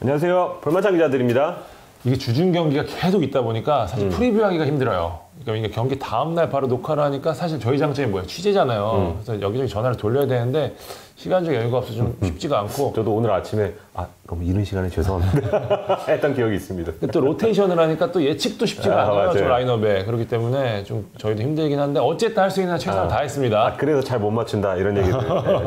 안녕하세요. 볼만찬 기자들입니다. 이게 주중 경기가 계속 있다 보니까 사실 프리뷰하기가 힘들어요. 그러니까 이게 경기 다음날 바로 녹화를 하니까 사실 저희 장점이 뭐예요? 취재잖아요. 그래서 여기저기 전화를 돌려야 되는데 시간적 여유가 없어서 좀 쉽지가 않고. 저도 오늘 아침에 너무 이른 시간에 죄송합니다 했던 기억이 있습니다. 또 로테이션을 하니까 또 예측도 쉽지가 않아요. 맞아요. 저 라인업에. 그렇기 때문에 좀 저희도 힘들긴 한데 어쨌든 할 수 있는 최선을 다했습니다. 그래서 잘 못 맞춘다 이런 얘기를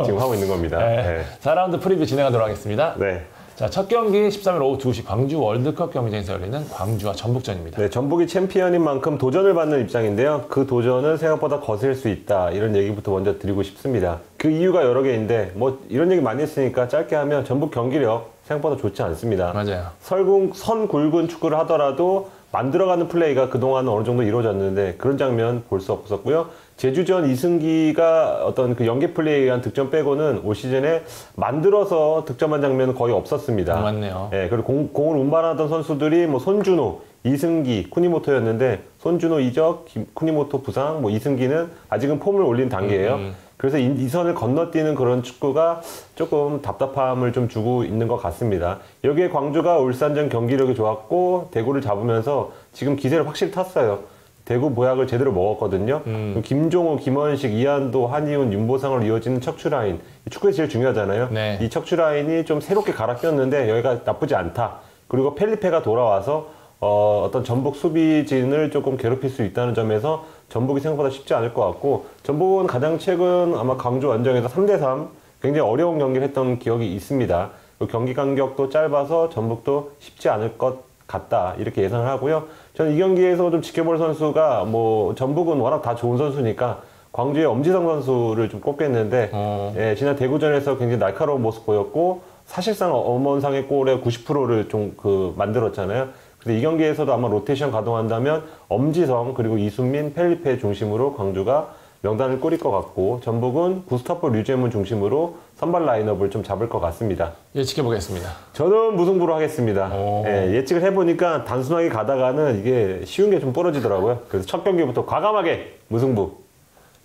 지금 하고 있는 겁니다. 네. 4라운드 프리뷰 진행하도록 하겠습니다. 네. 자, 첫 경기 13일 오후 2시 광주 월드컵 경기장에서 열리는 광주와 전북전입니다. 네, 전북이 챔피언인 만큼 도전을 받는 입장인데요. 그 도전은 생각보다 거슬 수 있다. 이런 얘기부터 먼저 드리고 싶습니다. 그 이유가 여러 개인데 뭐 이런 얘기 많이 했으니까 짧게 하면 전북 경기력 생각보다 좋지 않습니다. 맞아요. 선 굵은 축구를 하더라도 만들어가는 플레이가 그동안은 어느 정도 이루어졌는데 그런 장면 볼 수 없었고요. 제주전 이승기가 어떤 그 연계 플레이에 의한 득점 빼고는 올 시즌에 만들어서 득점한 장면은 거의 없었습니다. 맞네요. 예, 그리고 공을 운반하던 선수들이 뭐 손준호, 이승기, 쿠니모토였는데 손준호 이적, 쿠니모토 부상, 뭐 이승기는 아직은 폼을 올린 단계예요. 그래서 이 선을 건너뛰는 그런 축구가 조금 답답함을 좀 주고 있는 것 같습니다. 여기에 광주가 울산전 경기력이 좋았고 대구를 잡으면서 지금 기세를 확실히 탔어요. 대구 보약을 제대로 먹었거든요. 김종호, 김원식, 이한도, 한이훈, 윤보상으로 이어지는 척추 라인. 축구에서 제일 중요하잖아요. 네. 이 척추 라인이 좀 새롭게 갈아 꼈는데 여기가 나쁘지 않다. 그리고 펠리페가 돌아와서 어떤 전북 수비진을 조금 괴롭힐 수 있다는 점에서 전북이 생각보다 쉽지 않을 것 같고, 전북은 가장 최근 아마 광주 원정에서 3대3 굉장히 어려운 경기를 했던 기억이 있습니다. 경기 간격도 짧아서 전북도 쉽지 않을 것 같다 이렇게 예상을 하고요. 저는 이 경기에서 좀 지켜볼 선수가 뭐 전북은 워낙 다 좋은 선수니까 광주의 엄지성 선수를 좀 꼽겠는데 예, 지난 대구전에서 굉장히 날카로운 모습 보였고 사실상 엄원상의 골의 90%를 좀 만들었잖아요. 근데 이 경기에서도 아마 로테이션 가동한다면 엄지성 그리고 이순민, 펠리페 중심으로 광주가 명단을 꾸릴 것 같고 전북은 구스타프 류제문 중심으로 선발 라인업을 좀 잡을 것 같습니다. 예측해보겠습니다. 저는 무승부로 하겠습니다. 예, 예측을 해보니까 단순하게 가다가는 이게 쉬운 게 좀 부러지더라고요. 그래서 첫 경기부터 과감하게 무승부.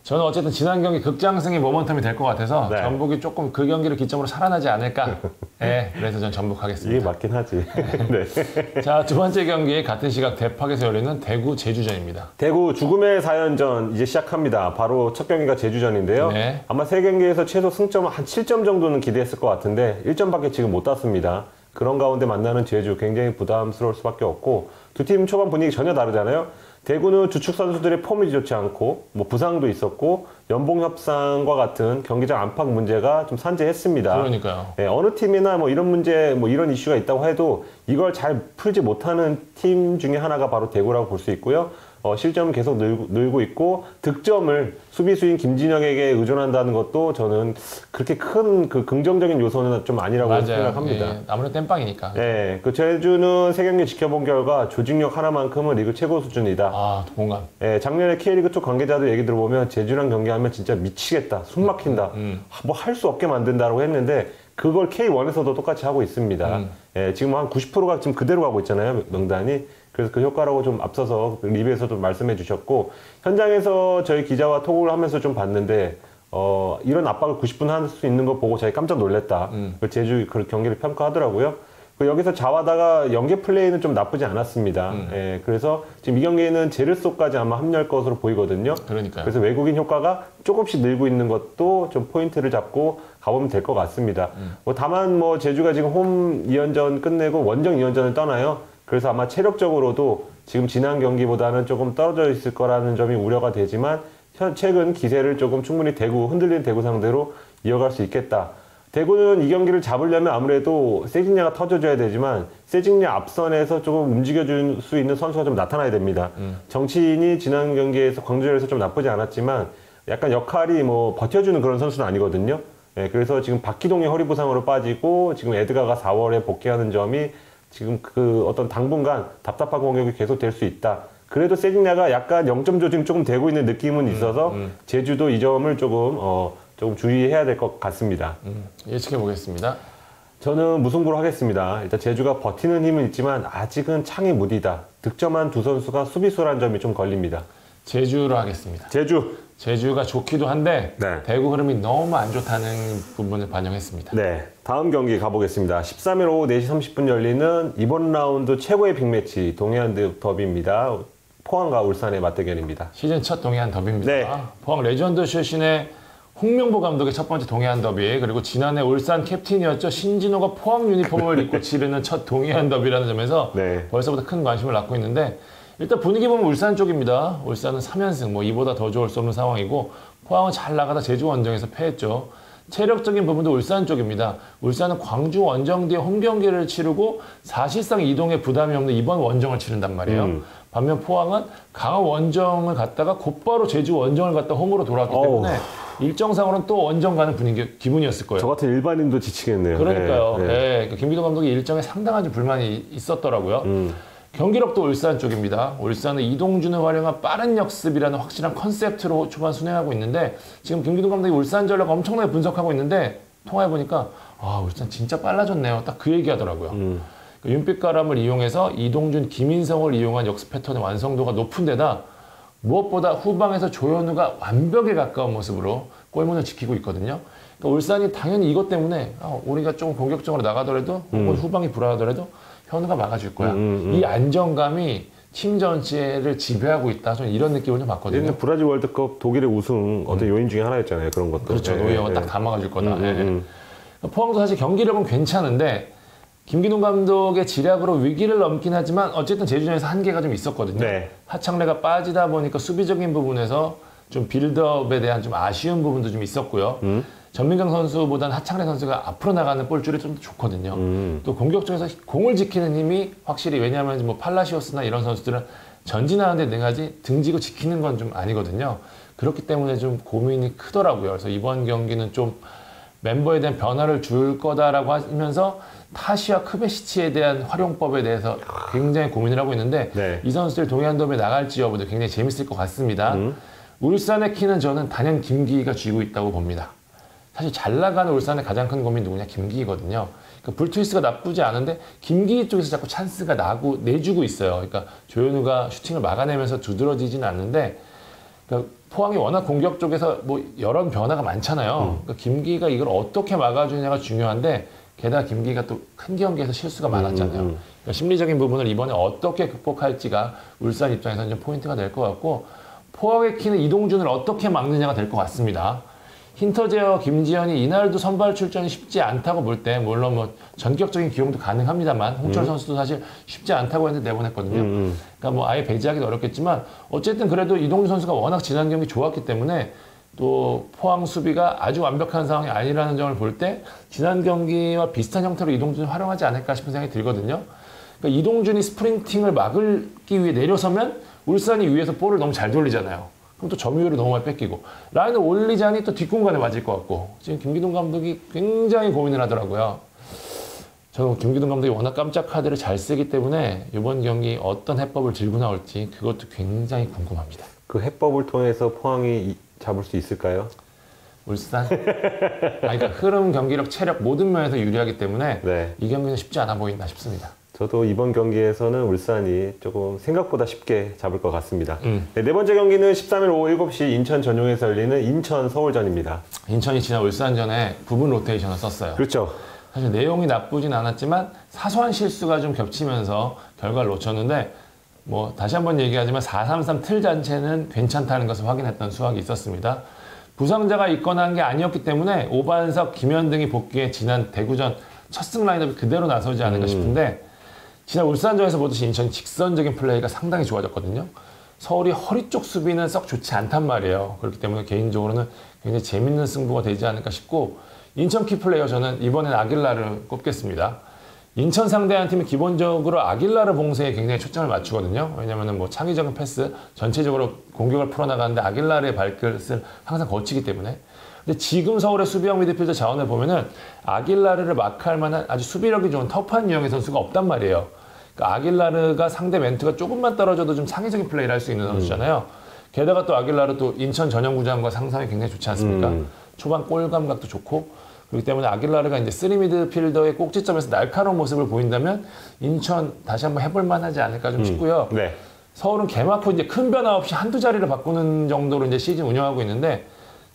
저는 어쨌든 지난 경기 극장승의 모멘텀이 될 것 같아서 네. 전북이 조금 그 경기를 기점으로 살아나지 않을까. 네, 그래서 전 전북 하겠습니다. 이게 맞긴 하지. 네. 자, 두 번째 경기 같은 시각 대팍에서 열리는 대구 제주전입니다. 대구 죽음의 4연전 이제 시작합니다. 바로 첫 경기가 제주전인데요. 네. 아마 세 경기에서 최소 승점 한 7점 정도는 기대했을 것 같은데 1점밖에 지금 못 땄습니다. 그런 가운데 만나는 제주 굉장히 부담스러울 수밖에 없고 두 팀 초반 분위기 전혀 다르잖아요. 대구는 주축 선수들의 폼이 좋지 않고 뭐 부상도 있었고 연봉 협상과 같은 경기장 안팎 문제가 좀 산재했습니다. 그러니까요. 예, 어느 팀이나 뭐 이런 문제, 뭐 이런 이슈가 있다고 해도 이걸 잘 풀지 못하는 팀 중에 하나가 바로 대구라고 볼 수 있고요. 실점은 계속 늘고 있고 득점을 수비수인 김진영에게 의존한다는 것도 저는 그렇게 큰 긍정적인 요소는 좀 아니라고 맞아요. 생각합니다. 예, 아무래도 땜빵이니까. 네, 제주는 세 경기 지켜본 결과 조직력 하나만큼은 리그 최고 수준이다. 아, 공감. 작년에 K리그 쪽 관계자들 얘기 들어보면 제주랑 경기하면 진짜 미치겠다, 숨 막힌다, 뭐 할 수 없게 만든다고 했는데 그걸 K1에서도 똑같이 하고 있습니다. 지금 한 90%가 지금 그대로 가고 있잖아요, 명단이. 그래서 그 효과라고 좀 앞서서 리뷰에서도 말씀해 주셨고, 현장에서 저희 기자와 톡을 하면서 좀 봤는데 이런 압박을 90분 할 수 있는 거 보고 저희 깜짝 놀랐다. 제주 그 경기를 평가하더라고요. 여기서 자와다가 연계 플레이는 좀 나쁘지 않았습니다. 그래서 지금 이 경기에는 제르소까지 아마 합류할 것으로 보이거든요. 그러니까요. 그래서 외국인 효과가 조금씩 늘고 있는 것도 좀 포인트를 잡고 가보면 될 것 같습니다. 다만 제주가 지금 홈 2연전 끝내고 원정 2연전을 떠나요. 그래서 아마 체력적으로도 지금 지난 경기보다는 조금 떨어져 있을 거라는 점이 우려가 되지만 최근 기세를 조금 충분히 흔들린 대구 상대로 이어갈 수 있겠다. 대구는 이 경기를 잡으려면 아무래도 세징야가 터져줘야 되지만 세징야 앞선에서 조금 움직여줄 수 있는 선수가 좀 나타나야 됩니다. 정치인이 지난 경기에서 광주에서 좀 나쁘지 않았지만 약간 역할이 버텨주는 그런 선수는 아니거든요. 그래서 지금 박기동이 허리 부상으로 빠지고 지금 에드가가 4월에 복귀하는 점이 지금 어떤 당분간 답답한 공격이 계속 될 수 있다. 그래도 세징야가 약간 0점 조짐 조금 되고 있는 느낌은 있어서 제주도 이 점을 조금 주의해야 될 것 같습니다. 예측해 보겠습니다. 저는 무승부로 하겠습니다. 일단 제주가 버티는 힘은 있지만 아직은 창이 무디다. 득점한 두 선수가 수비수라는 점이 좀 걸립니다. 제주로 하겠습니다. 제주. 제주가 좋기도 한데 네. 대구 흐름이 너무 안 좋다는 부분을 반영했습니다. 네, 다음 경기 가보겠습니다. 13일 오후 4시 30분 열리는 이번 라운드 최고의 빅매치 동해안 더비입니다. 포항과 울산의 맞대결입니다. 시즌 첫 동해안 더비입니다. 네. 포항 레전드 출신의 홍명보 감독의 첫 번째 동해안 더비, 그리고 지난해 울산 캡틴이었죠. 신진호가 포항 유니폼을 입고 치르는 첫 동해안 더비라는 점에서 네. 벌써부터 큰 관심을 갖고 있는데, 일단 분위기 보면 울산 쪽입니다. 울산은 3연승, 뭐 이보다 더 좋을 수 없는 상황이고, 포항은 잘 나가다 제주 원정에서 패했죠. 체력적인 부분도 울산 쪽입니다. 울산은 광주 원정 뒤에 홈 경기를 치르고 사실상 이동에 부담이 없는 이번 원정을 치른단 말이에요. 반면 포항은 강원 원정을 갔다가 곧바로 제주 원정을 갔다 홈으로 돌아왔기 때문에 일정상으로는 또 원정 가는 기분이었을 거예요. 저 같은 일반인도 지치겠네요. 그러니까요. 네, 네. 네, 그 김기동 감독이 일정에 상당한 좀 불만이 있었더라고요. 경기력도 울산 쪽입니다. 울산은 이동준을 활용한 빠른 역습이라는 확실한 컨셉트로 초반 순행하고 있는데, 지금 김기동 감독이 울산 전략 엄청나게 분석하고 있는데 통화해보니까 울산 진짜 빨라졌네요. 딱 그 얘기하더라고요. 그 윤빛가람을 이용해서 이동준, 김인성을 이용한 역습 패턴의 완성도가 높은 데다 무엇보다 후방에서 조현우가 완벽에 가까운 모습으로 골문을 지키고 있거든요. 그러니까 울산이 당연히 이것 때문에 우리가 조금 공격적으로 나가더라도 혹은 후방이 불안하더라도 현우가 막아줄 거야. 이 안정감이 팀 전체를 지배하고 있다. 저는 이런 느낌을 좀 받거든요. 예전에 브라질 월드컵 독일의 우승 어떤 요인 중에 하나였잖아요. 그런 것도. 그렇죠. 네, 노이어가 네. 딱 다 막아줄 거다. 포항도 사실 경기력은 괜찮은데 김기동 감독의 지략으로 위기를 넘긴 하지만 어쨌든 제주전에서 한계가 좀 있었거든요. 네. 하창래가 빠지다 보니까 수비적인 부분에서 좀 빌드업에 대한 좀 아쉬운 부분도 좀 있었고요. 전민강 선수보다는 하창래 선수가 앞으로 나가는 볼줄이 좀 더 좋거든요. 또 공격적에서 공을 지키는 힘이 확실히, 왜냐하면 뭐 팔라시오스나 이런 선수들은 전진하는데 능하지 등지고 지키는 건 좀 아니거든요. 그렇기 때문에 좀 고민이 크더라고요. 그래서 이번 경기는 좀 멤버에 대한 변화를 줄 거다라고 하면서 타시와 크베시치에 대한 활용법에 대해서 굉장히 고민을 하고 있는데, 네. 이 선수들 동해안 더비에 나갈지 여부도 굉장히 재밌을 것 같습니다. 울산의 키는 저는 단연 김기희가 쥐고 있다고 봅니다. 사실 잘 나가는 울산의 가장 큰 고민이 누구냐? 김기희거든요. 그러니까 불트위스가 나쁘지 않은데 김기희 쪽에서 자꾸 찬스가 내주고 있어요. 그러니까 조현우가 슈팅을 막아내면서 두드러지진 않는데, 그러니까 포항이 워낙 공격 쪽에서 뭐 여러 변화가 많잖아요. 그러니까 김기희가 이걸 어떻게 막아주느냐가 중요한데, 게다가 김기희가 또 큰 경기에서 실수가 많았잖아요. 그러니까 심리적인 부분을 이번에 어떻게 극복할지가 울산 입장에서는 좀 포인트가 될 것 같고, 포항의 키는 이동준을 어떻게 막느냐가 될 것 같습니다. 힌터제어 김지현이 이날도 선발 출전이 쉽지 않다고 볼 때, 물론 뭐 전격적인 기용도 가능합니다만 홍철 선수도 사실 쉽지 않다고 했는데 내보냈거든요. 그러니까 뭐 아예 배제하기도 어렵겠지만 어쨌든 그래도 이동준 선수가 워낙 지난 경기 좋았기 때문에, 또 포항 수비가 아주 완벽한 상황이 아니라는 점을 볼 때 지난 경기와 비슷한 형태로 이동준을 활용하지 않을까 싶은 생각이 들거든요. 그러니까 이동준이 스프린팅을 막기 위해 내려서면 울산이 위에서 볼을 너무 잘 돌리잖아요. 그럼 또 점유율을 너무 많이 뺏기고 라인을 올리자니 또 뒷공간에 맞을 것 같고, 지금 김기동 감독이 굉장히 고민을 하더라고요. 저는 김기동 감독이 워낙 깜짝 카드를 잘 쓰기 때문에 이번 경기 어떤 해법을 들고 나올지 그것도 굉장히 궁금합니다. 그 해법을 통해서 포항이 잡을 수 있을까요? 울산? 그러니까 흐름, 경기력, 체력 모든 면에서 유리하기 때문에 네. 이 경기는 쉽지 않아 보인다 싶습니다. 저도 이번 경기에서는 울산이 조금 생각보다 쉽게 잡을 것 같습니다. 네, 네 번째 경기는 13일 오후 7시 인천 전용에서 열리는 인천 서울전입니다. 인천이 지난 울산전에 부분 로테이션을 썼어요. 그렇죠. 사실 내용이 나쁘진 않았지만 사소한 실수가 좀 겹치면서 결과를 놓쳤는데, 뭐 다시 한번 얘기하지만 4-3-3 틀 자체는 괜찮다는 것을 확인했던 수확이 있었습니다. 부상자가 있거나 한 게 아니었기 때문에 오반석, 김현등이 복귀해 지난 대구전 첫 승 라인업이 그대로 나서지 않을까 싶은데, 지난 울산전에서 보듯이 인천이 직선적인 플레이가 상당히 좋아졌거든요. 서울이 허리 쪽 수비는 썩 좋지 않단 말이에요. 그렇기 때문에 개인적으로는 굉장히 재밌는 승부가 되지 않을까 싶고, 인천 키플레이어 저는 이번엔 아길라를 꼽겠습니다. 인천 상대하는 팀은 기본적으로 아길라르 봉쇄에 굉장히 초점을 맞추거든요. 왜냐하면 뭐 창의적인 패스, 전체적으로 공격을 풀어나가는데 아길라르의 발끝을 항상 거치기 때문에. 근데 지금 서울의 수비형 미드필더 자원을 보면은 아길라르를 마크할 만한 아주 수비력이 좋은 터프한 유형의 선수가 없단 말이에요. 그러니까 아길라르가 상대 멘트가 조금만 떨어져도 좀 창의적인 플레이를 할 수 있는 선수잖아요. 게다가 또 아길라르 또 인천 전형 구장과 상상이 굉장히 좋지 않습니까? 초반 골 감각도 좋고, 그렇기 때문에 아길라르가 이제 3미드필더의 꼭지점에서 날카로운 모습을 보인다면 인천 다시 한번 해볼 만하지 않을까 좀 싶고요. 네. 서울은 개막 후 이제 큰 변화 없이 한두 자리를 바꾸는 정도로 이제 시즌 운영하고 있는데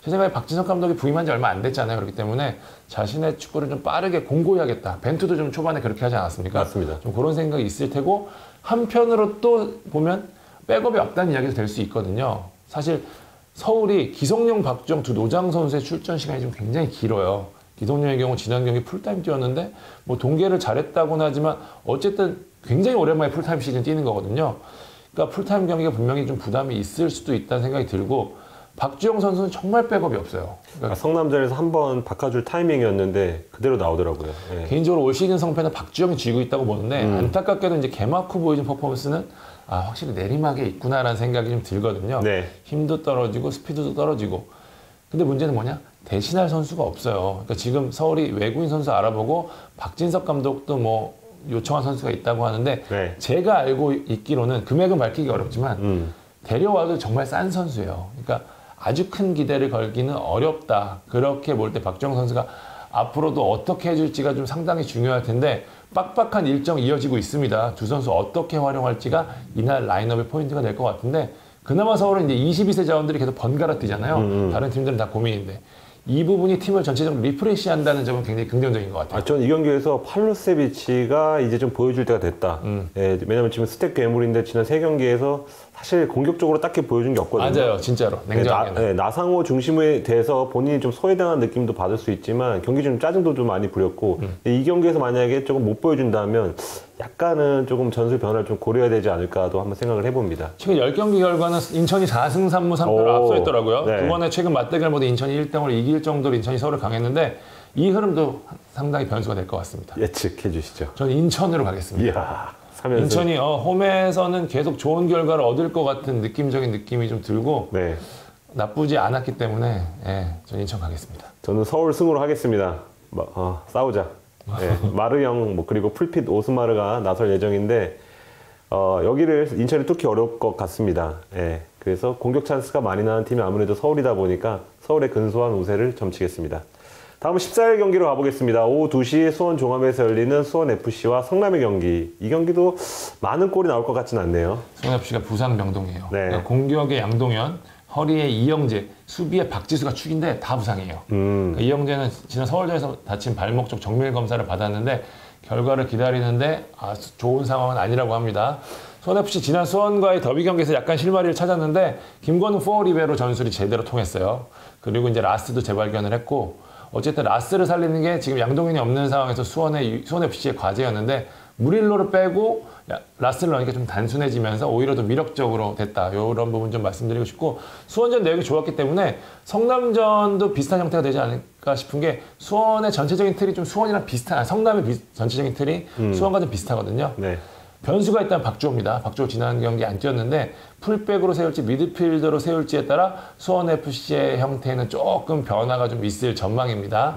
제 생각에 박진석 감독이 부임한 지 얼마 안 됐잖아요. 그렇기 때문에 자신의 축구를 좀 빠르게 공고히 하겠다. 벤투도 좀 초반에 그렇게 하지 않았습니까? 맞습니다. 좀 그런 생각이 있을 테고 한편으로 또 보면 백업이 없다는 이야기도 될 수 있거든요. 사실 서울이 기성용, 박주영 두 노장 선수의 출전 시간이 좀 굉장히 길어요. 기성용의 경우 지난 경기 풀타임 뛰었는데 뭐 동계를 잘했다고는 하지만 어쨌든 굉장히 오랜만에 풀타임 시즌 뛰는 거거든요. 그러니까 풀타임 경기가 분명히 좀 부담이 있을 수도 있다는 생각이 들고 박주영 선수는 정말 백업이 없어요. 그러니까 성남전에서 한번 바꿔줄 타이밍이었는데 그대로 나오더라고요. 예. 개인적으로 올 시즌 성패는 박주영이 쥐고 있다고 보는데 안타깝게도 이제 개막 후 보여준 퍼포먼스는 확실히 내리막에 있구나라는 생각이 좀 들거든요. 네. 힘도 떨어지고 스피드도 떨어지고. 근데 문제는 뭐냐? 대신할 선수가 없어요. 그러니까 지금 서울이 외국인 선수 알아보고 박진석 감독도 뭐 요청한 선수가 있다고 하는데 네. 제가 알고 있기로는 금액은 밝히기 어렵지만 데려와도 정말 싼 선수예요. 그러니까 아주 큰 기대를 걸기는 어렵다. 그렇게 볼 때 박주영 선수가 앞으로도 어떻게 해줄지가 좀 상당히 중요할 텐데 빡빡한 일정 이어지고 있습니다. 두 선수 어떻게 활용할지가 이날 라인업의 포인트가 될 것 같은데 그나마 서울은 이제 22세 자원들이 계속 번갈아 뛰잖아요. 다른 팀들은 다 고민인데 이 부분이 팀을 전체적으로 리프레시한다는 점은 굉장히 긍정적인 것 같아요. 저는 이 경기에서 팔루세비치가 이제 좀 보여줄 때가 됐다. 예, 왜냐면 지금 스텝 괴물인데 지난 3경기에서 사실 공격적으로 딱히 보여준 게 없거든요. 맞아요. 진짜로. 냉정하게. 나상호 중심에 대해서 본인이 좀 소외당한 느낌도 받을 수 있지만 경기 중 짜증도 좀 많이 부렸고 이 경기에서 만약에 조금 못 보여준다면 약간은 조금 전술 변화를 좀 고려해야 되지 않을까도 한번 생각을 해봅니다. 최근 10경기 결과는 인천이 4승 3무 3패로 앞서 있더라고요. 네. 그번에 최근 맞대결보다 인천이 1등으로 이길 정도로 인천이 서울을 강했는데 이 흐름도 상당히 변수가 될 것 같습니다. 예측해 주시죠. 저는 인천으로 가겠습니다. 이야, 3연승. 인천이 홈에서는 계속 좋은 결과를 얻을 것 같은 느낌적인 느낌이 좀 들고 네. 나쁘지 않았기 때문에 저는 인천 가겠습니다. 저는 서울 승으로 하겠습니다. 싸우자. 예, 마르영 그리고 풀핏 오스마르가 나설 예정인데 여기를 인천이 뚫기 어려울 것 같습니다. 예, 그래서 공격 찬스가 많이 나는 팀이 아무래도 서울이다 보니까 서울의 근소한 우세를 점치겠습니다. 다음은 14일 경기로 가보겠습니다. 오후 2시 수원 종합에서 열리는 수원FC와 성남의 경기. 이 경기도 많은 골이 나올 것 같지는 않네요. 수원FC가 부상 명동이에요. 네. 그러니까 공격의 양동현, 허리에 이영재, 수비에 박지수가 축인데 다 부상이에요. 그러니까 이영재는 지난 서울전에서 다친 발목 쪽 정밀 검사를 받았는데 결과를 기다리는데 좋은 상황은 아니라고 합니다. 수원FC 지난 수원과의 더비 경기에서 약간 실마리를 찾았는데 김건우 포어리베로 전술이 제대로 통했어요. 그리고 이제 라스도 재발견을 했고 어쨌든 라스를 살리는 게 지금 양동현이 없는 상황에서 수원FC의 과제였는데 무릴로를 빼고 라스를 넣으니까 좀 단순해지면서 오히려 더 미력적으로 됐다. 이런 부분 좀 말씀드리고 싶고 수원전 내용이 좋았기 때문에 성남전도 비슷한 형태가 되지 않을까 싶은 게 수원의 전체적인 틀이 좀 수원이랑 비슷한 성남의 전체적인 틀이 수원과 좀 비슷하거든요. 네. 변수가 일단 박주호입니다. 박주호 지난 경기 안 뛰었는데 풀백으로 세울지 미드필더로 세울지에 따라 수원FC의 형태는 조금 변화가 좀 있을 전망입니다.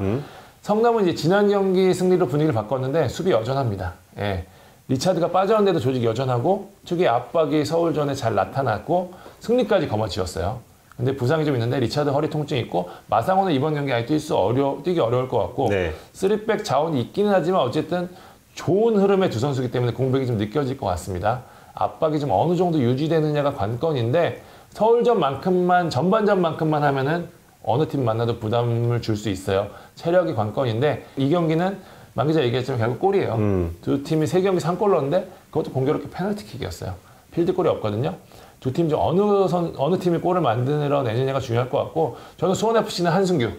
성남은 이제 지난 경기 승리로 분위기를 바꿨는데 수비 여전합니다. 예. 리차드가 빠졌는데도 조직이 여전하고 특유의 압박이 서울전에 잘 나타났고 승리까지 거머쥐었어요. 근데 부상이 좀 있는데 리차드 허리 통증이 있고 마상호는 이번 경기 아예 뛰기 어려울 것 같고 네. 3백 자원이 있기는 하지만 어쨌든 좋은 흐름의 두 선수이기 때문에 공백이 좀 느껴질 것 같습니다. 압박이 좀 어느 정도 유지되느냐가 관건인데 서울전만큼만 전반전만큼만 하면은 어느 팀 만나도 부담을 줄 수 있어요. 체력이 관건인데 이 경기는 만 기자 얘기했지만 결국 골이에요. 두 팀이 3경기 3골 넣었는데 그것도 공교롭게 페널티킥이었어요. 필드골이 없거든요. 두 팀 중 어느 팀이 골을 만들어내느냐가 중요할 것 같고 저는 수원FC는 한승규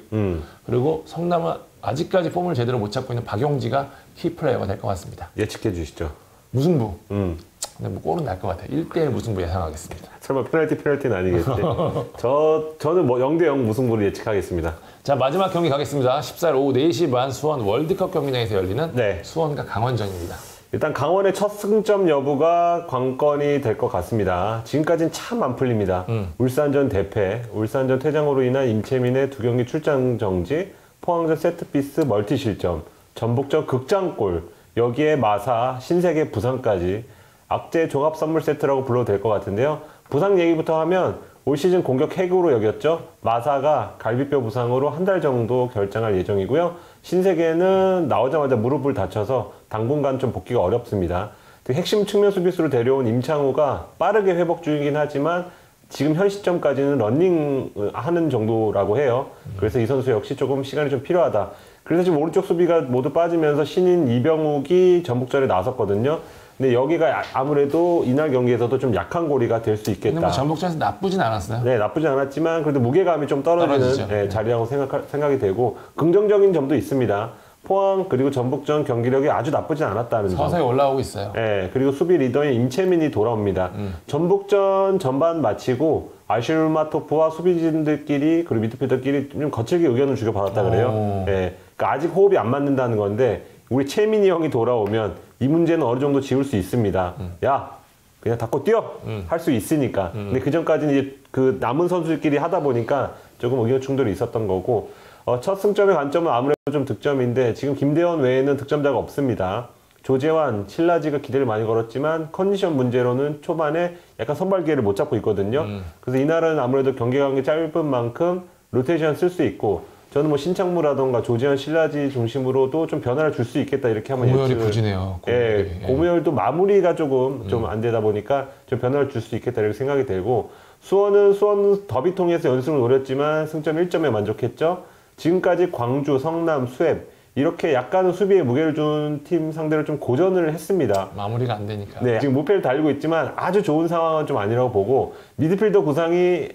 그리고 성남은 아직까지 폼을 제대로 못 잡고 있는 박용지가 키플레이어가 될 것 같습니다. 예측해 주시죠. 무승부. 근데 뭐 골은 날 것 같아요. 1대1 무승부 예상하겠습니다. 설마 페널티는 아니겠지? 저는 0대0 무승부를 예측하겠습니다. 자, 마지막 경기 가겠습니다. 14일 오후 4시 반 수원 월드컵 경기장에서 열리는 네. 수원과 강원전입니다. 일단 강원의 첫 승점 여부가 관건이 될 것 같습니다. 지금까지는 참 안 풀립니다. 울산전 대패, 울산전 퇴장으로 인한 임채민의 2경기 출장 정지, 포항전 세트피스 멀티 실점, 전북전 극장골, 여기에 마사, 신세계 부상까지 악재 종합 선물 세트라고 불러도 될 것 같은데요. 부상 얘기부터 하면 올 시즌 공격 핵으로 여겼죠. 마사가 갈비뼈 부상으로 한 달 정도 결장할 예정이고요. 신세계는 나오자마자 무릎을 다쳐서 당분간 좀 복귀가 어렵습니다. 핵심 측면 수비수로 데려온 임창우가 빠르게 회복 중이긴 하지만 지금 현 시점까지는 러닝 하는 정도라고 해요. 그래서 이 선수 역시 조금 시간이 좀 필요하다. 그래서 지금 오른쪽 수비가 모두 빠지면서 신인 이병욱이 전북전에 나섰거든요. 근데 여기가 아무래도 이날 경기에서도 좀 약한 고리가 될 수 있겠다. 근데 뭐 전북전에서 나쁘진 않았어요. 네, 나쁘지 않았지만 그래도 무게감이 좀 떨어지는 네, 자리라고 생각이 되고 긍정적인 점도 있습니다. 포항 그리고 전북전 경기력이 아주 나쁘진 않았다는 점. 서서히 올라오고 있어요. 네, 그리고 수비 리더인 임채민이 돌아옵니다. 전북전 전반 마치고 아슈르마토프와 수비진들끼리 그리고 미드필더끼리 좀 거칠게 의견을 주고받았다 그래요. 네, 그러니까 아직 호흡이 안 맞는다는 건데 우리 채민이 형이 돌아오면 이 문제는 어느 정도 지울 수 있습니다. 야, 그냥 닫고 뛰어! 할 수 있으니까. 근데 그 전까지는 이제 그 남은 선수들끼리 하다 보니까 조금 의견 충돌이 있었던 거고, 첫 승점의 관점은 아무래도 좀 득점인데, 지금 김대원 외에는 득점자가 없습니다. 조재환, 칠라지가 기대를 많이 걸었지만, 컨디션 문제로는 초반에 약간 선발 기회를 못 잡고 있거든요. 그래서 이날은 아무래도 경기간격이 짧은 만큼 로테이션 쓸 수 있고, 저는 뭐 신창무라던가 조재현 실라지 중심으로도 좀 변화를 줄 수 있겠다 이렇게 하면 고무열이 부진해요. 예, 고무열도 마무리가 조금 좀 안 되다 보니까 좀 변화를 줄 수 있겠다 이렇게 생각이 되고 수원 더비 통해서 연승을 노렸지만 승점 1점에 만족했죠. 지금까지 광주, 성남, 수협 이렇게 약간은 수비에 무게를 준 팀 상대로 좀 고전을 했습니다. 마무리가 안 되니까. 네, 지금 무패를 달리고 있지만 아주 좋은 상황은 좀 아니라고 보고 미드필더 구성이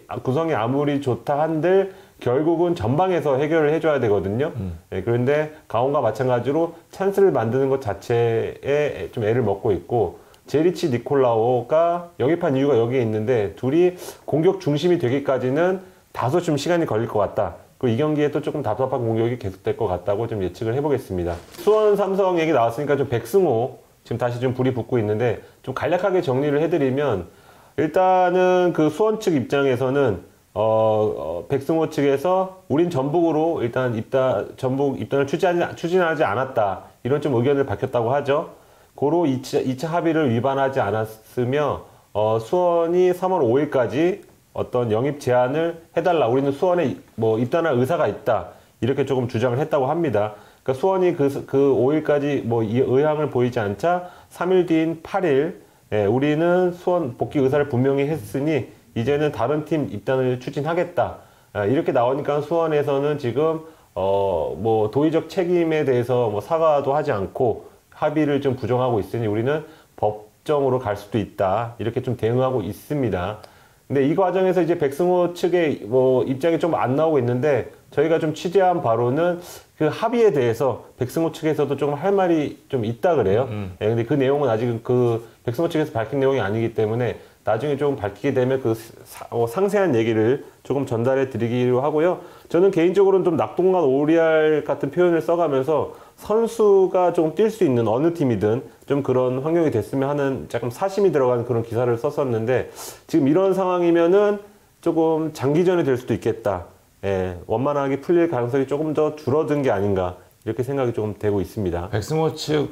아무리 좋다 한들 결국은 전방에서 해결을 해줘야 되거든요. 네, 그런데 강원과 마찬가지로 찬스를 만드는 것 자체에 좀 애를 먹고 있고 제리치 니콜라오가 영입한 이유가 여기에 있는데 둘이 공격 중심이 되기까지는 다소 좀 시간이 걸릴 것 같다. 그리고 이 경기에 또 조금 답답한 공격이 계속될 것 같다고 좀 예측을 해보겠습니다. 수원 삼성 얘기 나왔으니까 좀 백승호 지금 다시 좀 불이 붙고 있는데 좀 간략하게 정리를 해드리면 일단은 그 수원 측 입장에서는 백승호 측에서 우린 전북으로 일단 전북 입단을 추진하지 않았다. 이런 좀 의견을 밝혔다고 하죠. 고로 2차 합의를 위반하지 않았으며, 수원이 3월 5일까지 어떤 영입 제안을 해달라. 우리는 수원에 뭐 입단할 의사가 있다. 이렇게 조금 주장을 했다고 합니다. 그러니까 수원이 그 5일까지 뭐 이 의향을 보이지 않자 3일 뒤인 8일, 우리는 수원 복귀 의사를 분명히 했으니 이제는 다른 팀 입단을 추진하겠다. 이렇게 나오니까 수원에서는 지금 뭐 도의적 책임에 대해서 뭐 사과도 하지 않고 합의를 좀 부정하고 있으니 우리는 법정으로 갈 수도 있다. 이렇게 좀 대응하고 있습니다. 근데 이 과정에서 이제 백승호 측의 뭐 입장이 좀 안 나오고 있는데 저희가 좀 취재한 바로는 그 합의에 대해서 백승호 측에서도 좀 할 말이 좀 있다 그래요. 근데 그 내용은 아직은 그 백승호 측에서 밝힌 내용이 아니기 때문에 나중에 좀 밝히게 되면 그 상세한 얘기를 조금 전달해 드리기로 하고요. 저는 개인적으로는 좀 낙동강 오리알 같은 표현을 써가면서 선수가 좀 뛸 수 있는 어느 팀이든 좀 그런 환경이 됐으면 하는 조금 사심이 들어간 그런 기사를 썼었는데 지금 이런 상황이면은 조금 장기전이 될 수도 있겠다. 예, 원만하게 풀릴 가능성이 조금 더 줄어든 게 아닌가 이렇게 생각이 조금 되고 있습니다. 백승호 측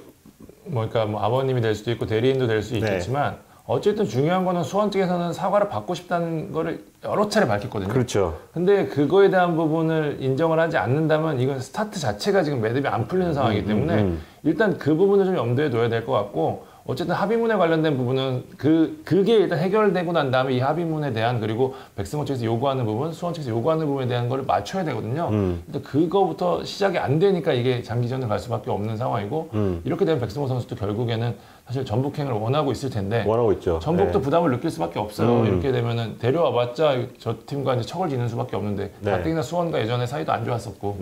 그러니까 뭐 아버님이 될 수도 있고 대리인도 될 수 있겠지만 어쨌든 중요한 거는 수원 측에서는 사과를 받고 싶다는 거를 여러 차례 밝혔거든요. 그렇죠. 근데 그거에 대한 부분을 인정을 하지 않는다면 이건 스타트 자체가 지금 매듭이 안 풀리는 상황이기 때문에 일단 그 부분을 좀 염두에 둬야 될 것 같고 어쨌든 합의문에 관련된 부분은 그게 일단 해결되고 난 다음에 이 합의문에 대한 그리고 백승호 측에서 요구하는 부분, 수원 측에서 요구하는 부분에 대한 거를 맞춰야 되거든요. 일단 그거부터 시작이 안 되니까 이게 장기전을 갈 수밖에 없는 상황이고 이렇게 되면 백승호 선수도 결국에는 사실 전북행을 원하고 있을 텐데 원하고 있죠. 전북도 부담을 느낄 수밖에 없어요. 이렇게 되면은 데려와봤자 저 팀과 이제 척을 지는 수밖에 없는데 가뜩이나 수원과 예전에 사이도 안 좋았었고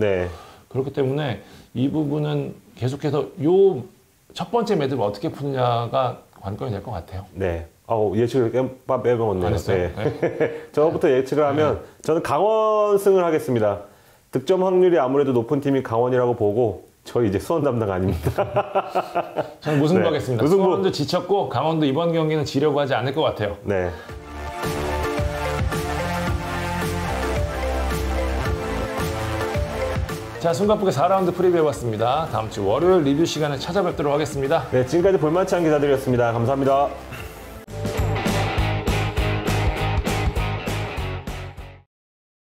그렇기 때문에 이 부분은 계속해서 요 첫 번째 매듭을 어떻게 푸느냐가 관건이 될 것 같아요. 네. 예측을 빼먹었네요. 안 했어요? 네. 저부터 예측을 하면 저는 강원승을 하겠습니다. 득점 확률이 아무래도 높은 팀이 강원이라고 보고 저희 이제 수원 담당 아닙니다. 저는 무승부 하겠습니다. 무승부. 수원도 지쳤고 강원도 이번 경기는 지려고 하지 않을 것 같아요. 네. 자, 숨가쁘게 4라운드 프리뷰해봤습니다. 다음 주 월요일 리뷰 시간에 찾아뵙도록 하겠습니다. 네, 지금까지 볼만찬 기자들이었습니다. 감사합니다.